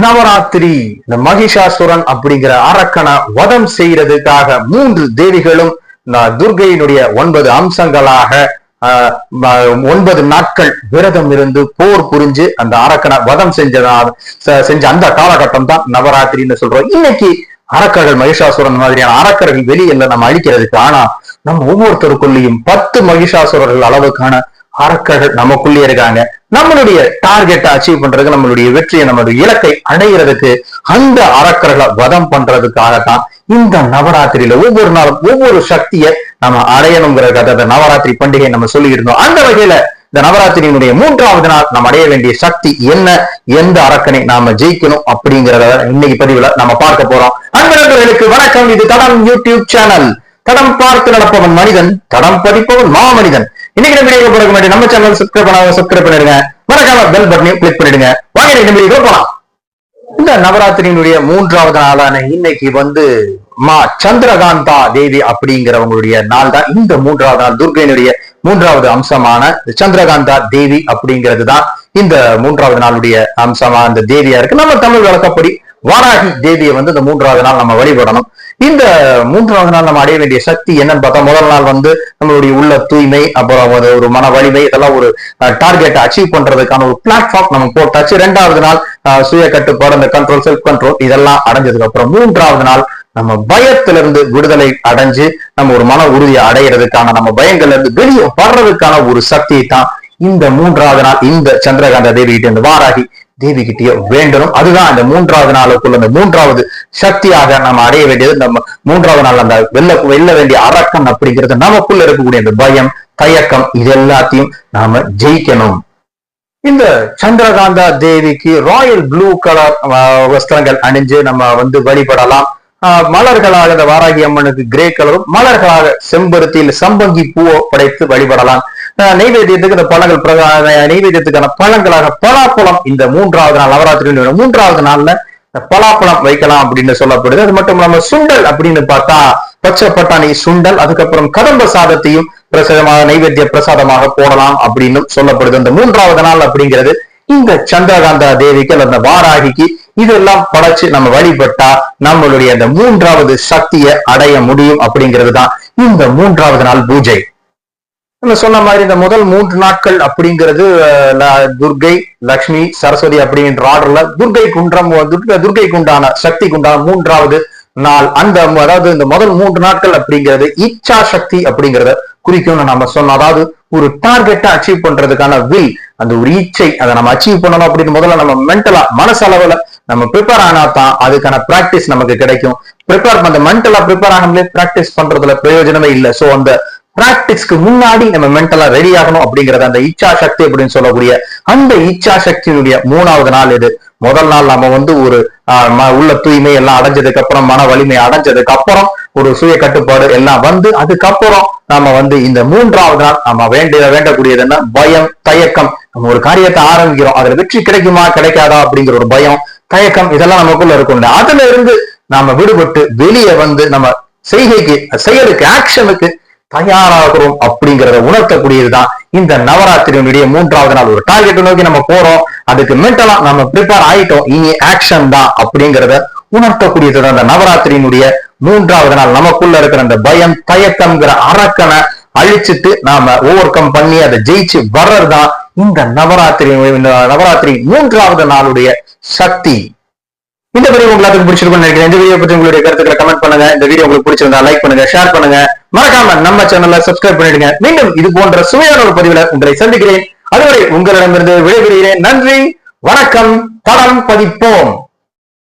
நவராத்திரி இந்த மகிஷாசுரன் அப்படிங்கிற அரக்கனை வதம் செய்யறதுக்காக 3 தேவிகளும் துர்கையினுடைய 9 அம்சங்களாக 9 நாட்கள் விரதம் இருந்து போர் புரிஞ்சு அந்த அரக்கனை வதம் செஞ்ச அந்த காலகட்டம் தான் நவராத்திரின்னு சொல்றோம். இன்னைக்கு அரக்கர்கள் மகிஷாசுரன் மாதிரியான அரக்கர்கள் வெளியில நம்ம அழிக்கிறதுக்கு, ஆனா நம்ம ஒவ்வொருத்தருக்குள்ளேயும் 10 மகிஷாசுரர்கள் அளவுக்கான அரக்கர்கள் நமக்குள்ளே இருக்காங்க. நம்மளுடைய டார்கெட்டை அச்சீவ் பண்றதுக்கு, நம்மளுடைய வெற்றியை, நம்மளுடைய இலக்கை அடைகிறதுக்கு, அந்த அரக்கர்களை வதம் பண்றதுக்காகத்தான் இந்த நவராத்திரியில ஒவ்வொரு நாளும் ஒவ்வொரு சக்தியை நம்ம அடையணுங்கிறதுக்காக அந்த நவராத்திரி பண்டிகை நம்ம சொல்லிட்டு இருந்தோம். அந்த வகையில இந்த நவராத்திரியினுடைய 3வது நாள் நம்ம அடைய வேண்டிய சக்தி என்ன, எந்த அரக்கனை நாம ஜெயிக்கணும் அப்படிங்கிறத இன்னைக்கு பதிவுல நம்ம பார்க்க போறோம். அன்பர்களுக்கு வணக்கம். இது தடம் யூடியூப் சேனல். தடம் பார்த்து நடப்பவன் மனிதன், தடம் பதிப்பவன் மாமனிதன். இன்னைக்கு நம்ம வீடியோ போறதுக்கு முன்னாடி நம்ம சேனல் சப்ஸ்கிரைப் பண்ணிடுங்க, மறக்காம பெல் பட்டனையும் கிளிக் பண்ணிடுங்க. வாங்க நம்ம வீடியோ போலாம். இந்த நவராத்திரியினுடைய 3வது நாளான இன்னைக்கு மா சந்திரகாந்தா தேவி அப்படிங்கிறவங்களுடைய நாள் தான் இந்த 3வது நாள். துர்கையினுடைய 3வது அம்சமான சந்திரகாந்தா தேவி அப்படிங்கிறது தான் இந்த 3வது நாளுடைய அம்சமா அந்த தேவியா இருக்கு. நம்ம தமிழ் வழக்கப்படி வாராகி தேவியை இந்த 3வது நாள் நம்ம வழிபடணும். இந்த 3வது நாள் நம்ம அடைய வேண்டிய சக்தி என்னன்னு பார்த்தா, முதல் நாள் நம்மளுடைய உள்ள தூய்மை, அப்புறம் ஒரு மன வலிமை, இதெல்லாம் ஒரு டார்கெட் அச்சீவ் பண்றதுக்கான ஒரு பிளாட்ஃபார்ம் நம்ம போட்டாச்சு. 2வது நாள் சுய கட்டுப்பாடு, அந்த கண்ட்ரோல், செல்ஃப் கண்ட்ரோல் இதெல்லாம் அடைஞ்சதுக்கு அப்புறம் 3வது நாள் நம்ம பயத்திலிருந்து விடுதலை அடைஞ்சு நம்ம ஒரு மன உறுதியை அடையிறதுக்கான, நம்ம பயங்கள்ல இருந்து வெளியே வர்றதுக்கான ஒரு சக்தியை தான் இந்த 3வது நாள் இந்த சந்திரகாந்த தேவி கிட்ட, இந்த வாராகி தேவி கிட்டே வேண்டணும். அதுதான் இந்த 3வது நாளுக்குள்ள அந்த 3வது சக்தியாக நம்ம அடைய வேண்டியது. நம்ம 3வது நாள் அந்த வெல்ல வேண்டிய அரக்கன் அப்படிங்கிறது நமக்குள்ள இருக்கக்கூடிய அந்த பயம், தயக்கம், இது எல்லாத்தையும் நாம ஜெயிக்கணும். இந்த சந்திரகாந்தா தேவிக்கு ராயல் ப்ளூ கலர் வஸ்திரங்கள் அணிஞ்சு நம்ம வழிபடலாம். மலர்களாக இந்த வாராகி அம்மனுக்கு கிரே கலரும், மலர்களாக செம்பருத்தியில் சம்பங்கி பூவோ படைத்து வழிபடலாம். நைவேத்தியத்துக்கு இந்த பழங்கள், நைவேத்தியத்துக்கான பழங்களாக பலாப்பழம் இந்த 3வது நாள் நவராத்திரி 3வது நாள்ல பலாப்பழம் வைக்கலாம் அப்படின்னு சொல்லப்படுது. அது மட்டும் இல்லாம சுண்டல் அப்படின்னு பார்த்தா பச்சை பட்டாணி சுண்டல், அதுக்கப்புறம் கதம்ப சாதத்தையும் பிரசாதமாக நைவேத்திய பிரசாதமாக போடலாம் அப்படின்னு சொல்லப்படுது. இந்த 3வது நாள் அப்படிங்கிறது இந்த சந்திரகாந்தா தேவிக்கு அந்த வாராகிக்கு இதெல்லாம் படைச்சு நம்ம வழிபட்டா நம்மளுடைய அந்த 3வது சக்தியை அடைய முடியும் அப்படிங்கிறது தான் இந்த 3வது நாள் பூஜை. நம்ம சொன்ன மாதிரி இந்த முதல் 3 நாட்கள் அப்படிங்கிறது துர்கை, லக்ஷ்மி, சரஸ்வதி அப்படிங்கிற ஆர்டர்ல துர்கைக்கு உண்டான சக்திக்கு உண்டான 3வது நாள். அந்த அதாவது இந்த முதல் 3 நாட்கள் அப்படிங்கிறது இச்சா சக்தி அப்படிங்கிறத குறிக்கும்னு நம்ம சொன்னோம். அதாவது ஒரு டார்கெட்டை அச்சீவ் பண்றதுக்கான வில், அந்த ஒரு இச்சை, அதை நம்ம அச்சீவ் பண்ணணும் அப்படின்னு முதல்ல நம்ம மென்டலா மனசளவுல நம்ம ப்ரிப்பேர் ஆனா தான் அதுக்கான பிராக்டிஸ் நமக்கு கிடைக்கும். அந்த மென்டலா ப்ரிப்பேர் ஆகாமலே பிராக்டிஸ் பண்றதுல பிரயோஜனமே இல்லை. சோ அந்த பிராக்டிஸ்க்கு முன்னாடி நம்ம மென்டலா ரெடி ஆகணும் அப்படிங்கறது அந்த இச்சா சக்தி அப்படின்னு சொல்லக்கூடிய அந்த இச்சா சக்தியினுடைய 3வது நாள் இது. முதல் நாள் நம்ம ஒரு உள்ள தூய்மை எல்லாம் அடைஞ்சதுக்கு அப்புறம், மன வலிமை அடைஞ்சதுக்கு அப்புறம், ஒரு சுய கட்டுப்பாடு எல்லாம் அதுக்கப்புறம் நம்ம இந்த 3வது நாள் நம்ம வேண்டக்கூடியது என்ன, பயம், தயக்கம். நம்ம ஒரு காரியத்தை ஆரம்பிக்கிறோம், அதுல வெற்றி கிடைக்குமா கிடைக்காதா அப்படிங்கிற ஒரு பயம், தயக்கம் இதெல்லாம் நமக்குள்ள இருக்கும்ல. அதுல இருந்து நாம விடுபட்டு வெளியே நம்ம செயலுக்கு, ஆக்ஷனுக்கு தயாராகிறோம் அப்படிங்கிறத உணர்த்தக்கூடியதுதான் இந்த நவராத்திரியினுடைய 3வது நாள். ஒரு டார்கெட் நோக்கி நம்ம போறோம், அதுக்கு மென்டலா நம்ம ப்ரிப்பேர் ஆயிட்டோம், இனி ஆக்ஷன் தான் அப்படிங்கிறத உணர்த்தக்கூடியதுதான் இந்த நவராத்திரியினுடைய 3வது நாள். நமக்குள்ள இருக்கிற அந்த பயம், தயக்கம்ங்கிற அரக்கனை அழிச்சிட்டு நாம ஓவர் கம் பண்ணி அதை ஜெயிச்சு வர்றதுதான் இந்த நவராத்திரி 3வது நாளுடைய சக்தி. இந்த வீடியோ உங்களுக்கு பிடிச்சிருக்கும்னு நினைக்கிறேன். இந்த வீடியோ பத்தி உங்களுடைய கருத்துக்களை கமெண்ட் பண்ணுங்க. இந்த வீடியோ உங்களுக்கு பிடிச்சிருந்தா லைக் பண்ணுங்க, ஷேர் பண்ணுங்க, மறக்காம நம்ம சேனலை சப்ஸ்கிரைப் பண்ணிடுங்க. மீண்டும் இது போன்ற சுவையான ஒரு பதிவுல உங்களை சந்திக்கிறேன். அதுவரை உங்களிடமிருந்து விடைபெறுகிறேன். நன்றி, வணக்கம். தடம் பதிப்போம்.